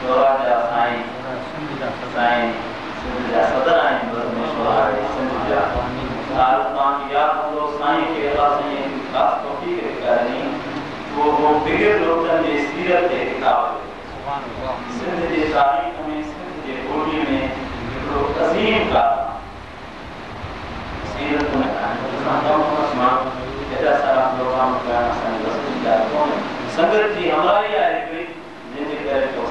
شورا جا سائیں سندھ جا صدر آئیں نظم شورا سندھ جا سالمان یا ہم لوگ سائیں کے اللہ سائیں خاص توفیق کرنی وہ بغیر لوگوں نے سیرت کے کتاب سندھ کے تاریخ میں سندھ کے بولی میں ایک عظیم کا سیرت میں ایسا سارا پروگرام کرنا سائیں رسول جا سنگت جی ہماری آئے کوئی جن کے کرے تو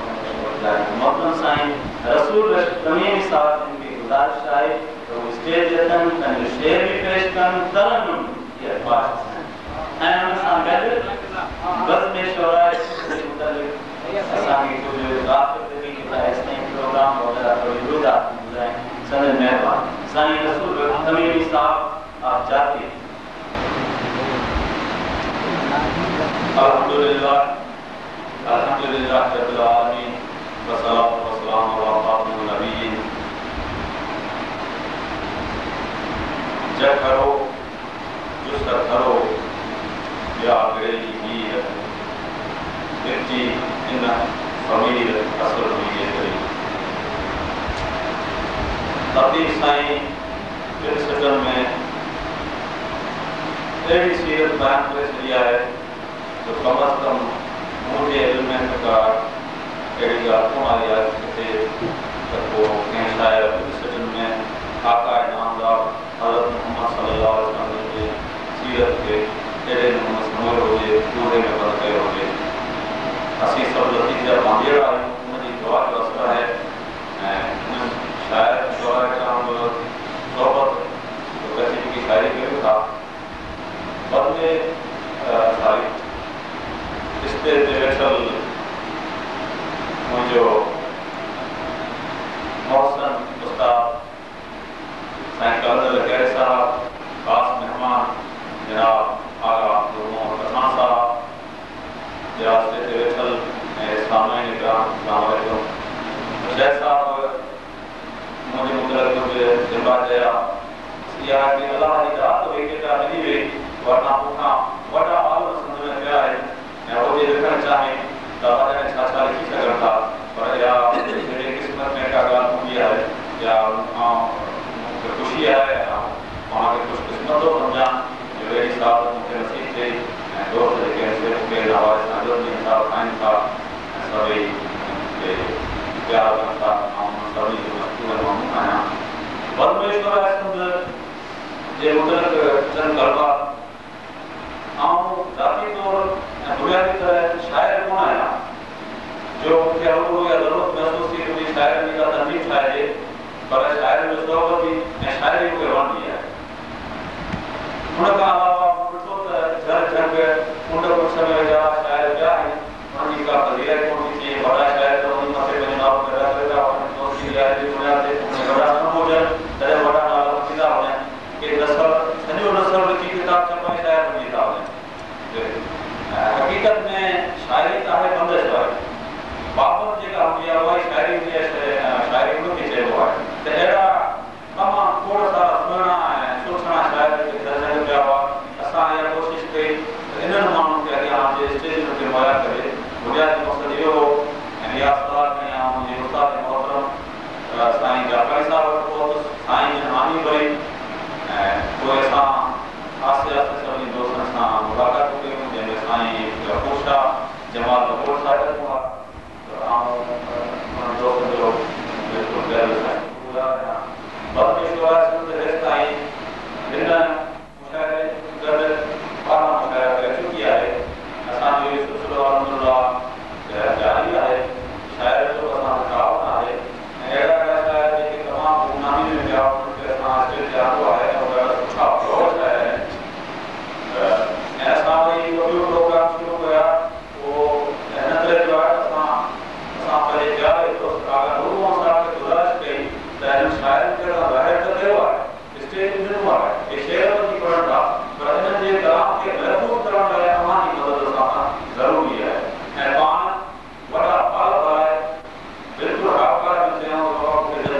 محترم سائیں رسول تمیم صاحب ان کی گزارش آئے تو اسٹیج جتن تن شعر بھی پیش کرن ترنم یہ الفاظ ہیں ہم سان گڈ بس میں شورائے سے متعلق اسان کی کچھ رابطہ بھی کہ اس نے پروگرام وغیرہ کوئی روزہ گزاریں سند مہربان سائیں رسول تمیم صاحب آپ جاتے الحمدللہ رب العالمین والصلاة والسلام على خاتم النبیین جب کرو جس تک کرو یا گریلی گیر ارجی ان فمیر اصل ہوئی گری تبدیل سائیں پھر سجن میں ایسی سیرت بیان کرے چلی ہے جو کم از کم مجھے علم کا ایڈی گاتوں آئی آئے تک وہ کہیں شاید پھر سجن میں آقا نامدار حضرت محمد صلی اللہ علیہ وسلم کے سیرت کے ایڈے نمبر ہوئے پورے میں بڑھتے ہوئے اسی سب لطیجہ باندھیڑ آئی مجھے دعا کا اثر ہے شاید دعا چاہم صحبت تو کسی کی شاعری کے تھا بعد میں ساری اس پہ دیویشل مجھو محسن استاد سائن کالدر لکھے صاحب خاص مہمان جناب آقا محمد حسن صاحب جناب سے دیویشل سامعین اکرام السلام علیکم شیخ صاحب مجھے مطلق مجھے ذمہ دیا سیاح کی اللہ کی ذات تو ایک ایک ملی ہوئی ورنہ پوکھا وڈا آلو سمجھ میں پیا ہے میں وہ بھی لکھنا چاہیں دادا نے چھاچا لکھی سکر تھا پر یا میرے قسمت میں کا گات ہو گیا ہے یا خوشی ہے وہاں کے کچھ قسمتوں سمجھا جو میری صاحب مجھے نصیب تھے دوست لکھے سے مجھے نواز نظر نہیں تھا قائم تھا سبھی پیار کرتا سبھی مستور مہمون آیا پرمیشور ہے سمجھ یہ مطلق چند کلمات آؤں ذاتی طور بنیادی طرح شاعر کون آیا جو کہ ہم یا ضرورت محسوس کی کہ شاعر بھی کا تنظیم شاعر پر شاعر میں صحبت بھی میں شاعری کو روان دیا ہے ان کا علاوہ مٹھو گھر جنگ ان کو سمے جا شاعر کیا ہے ان کا فضیلت کون سی بڑا شاعر تو ان سے میں نام کر رہا تھا ان کو سی ہے جو بنیاد سے بڑا ہو جائے ترے بڑا نام سیدھا ہو جائے کہ نسل سنجو نسل کی کتاب چھپا شاعر بنی تھا حقیقت میں شاعری کا ہے بندش ہے بابت جگہ ہم یہ ہوا شاعری کی شاعری کو کسی ہوا ہے تو ایرا کما تھوڑا سا سننا ہے سوچنا شاعر کے درجے میں ہوا اساں یہ کوشش کی انہاں مانوں کے اگے ہم جو اسٹیج تے مویا کرے بنیادی مقصد یہ ہو ریاض صاحب نے ہم یہ استاد محترم سائیں جعفری صاحب کو سائیں مہمانی بھری کوئی ایسا آستے آستے سبھی دوستوں سے ملاقات ہو گئی جن میں سائیں غفور شاہ جمال غفور صاحب ہوا دوست جو بالکل غیر پورا بس اس کے بعد سن سے رہتا ہے بنا مشاہدے گرد پارا مشاہدہ کر چکی ہے اسان جو سلسلہ الحمدللہ جاری ہے شاعر تو اسان کہاونا ہے ایڑا کا شاعر ہے کہ تمام گمنامی میں کیا ان کے اسان سے جہاں ہوا ہے اور اچھا پروش ہے ایسا بھی ویڈیو پروگرام شروع ہوا وہ نظر جو ہے اساں پہلے جائے تو اگر لوگوں صاحب کے گزارش کی تو شاعر کے ظاہر کر ہوا ہے اسٹیج میں ہوا ہے یہ شعر کی پڑھن کا پر ان کے کلام کے محفوظ کرنے والے ہماری مدد اساں ضروری ہے پان بڑا پال ہے بالکل راکار میں سے